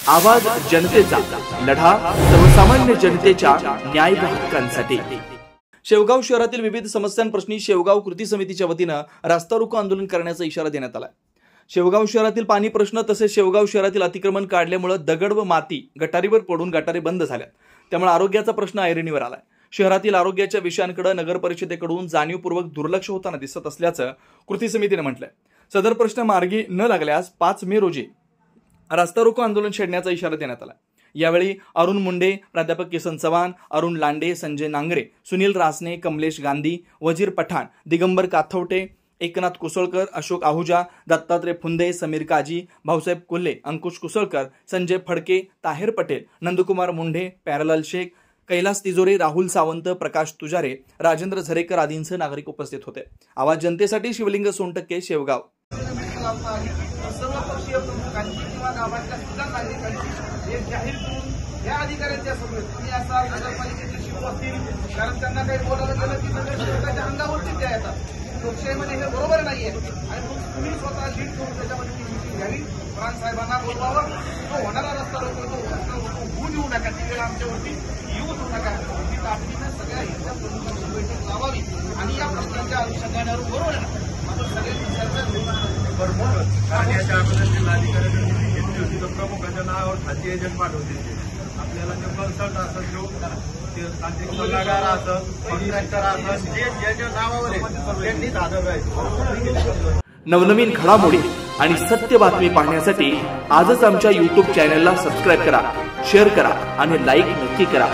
आवाज जनतेचा, लढा सर्वसामान्य जनतेच्या न्याय व हक्कांसाठी। शेवगाव शहरातील विविध समस्यांप्रश्नी शेवगाव कृती समितीच्या वतीने रास्ता रोको आंदोलन करण्याचा इशारा देण्यात आला। शेवगाव शहरातील पाणी प्रश्न तसेच शेवगाव शहरातील अतिक्रमण काढल्यामुळे दगड व माती गटारीवर पडून गटारे बंद झाल्या, त्यामुळे आरोग्याचा प्रश्न ऐरणीवर आलाय। शहरातील आरोग्याच्या विषयांकडे नगर परिषदेकडून जाणीवपूर्वक दुर्लक्ष होताना दिसत असल्याचं कृती समितीने म्हटलंय। सदर प्रश्न मार्गी न लागल्यास 5 मे रोजी रास्ता रोको आंदोलन छेडण्याचा इशारा देण्यात आला। यावेळी अरुण मुंडे, प्राध्यापक किसन चव्हाण, अरुण लांडे, संजय नांगरे, सुनील रासने, कमलेश गांधी, वजीर पठाण, दिगंबर काथवटे, एकनाथ कुसळकर, अशोक आहुजा, दत्तात्रय फुंदे, समीर काजी, भाऊसाहेब कोल्हे, अंकुश कुसळकर, संजय फडके, ताहेर पटेल, नंदकुमार मुंढे, प्यारलाल शेख, कैलास तिजोरे, राहुल सावंत, प्रकाश तुजारे, राजेंद्र झरेकर आदींसह नागरिक उपस्थित होते। आवाज जनतेसाठी शिवलिंग सोनटक्के, शेवगाव। सर्वपक्षीय प्रमुखांची किंवा गावाच्या सुद्धा नागरिकांची एक जाहीर करून या अधिकाऱ्यांच्या समोर तुम्ही असा नगरपालिकेचे शिव असतील, कारण त्यांना काही बोलायला गेलं की नगरसेवकाच्या अंगावरती त्या येतात। लोकशाहीमध्ये हे बरोबर नाहीये आणि तुम्ही स्वतः लीड करून त्याच्यामध्ये ती मिटिंग घ्यावी, प्राण साहेबांना बोलवावं, तो होणारा रस्ता रोको होऊ देऊ नका, ती वेळ आमच्यावरती येऊ देऊ नका। ती तातडीनं सगळ्या हिंसा प्रमुखांची बैठक लावावी आणि या प्रश्नांच्या अनुषंगाने बरोबर आहे आपण सगळ्यांनी चर्चा कारण याच्या अगोदर जिल्हाधिकाऱ्यांनी मिटिंग घेतली होती तर प्रमुखाच्या नावावर खाती एजंट पाठवते। आपल्याला ते कन्सल्ट असं जो तांत्रिक सल्लागार असं कॉन्ट्रॅक्टर असं जे ज्याच्या नावावर आहे त्यांनीच हजर राहायचं। नवनवीन घडामोडी आणि सत्य बातमी पाहण्यासाठी आजच आमच्या YouTube चॅनलला सबस्क्राइब करा, शेअर करा आणि लाईक नक्की करा।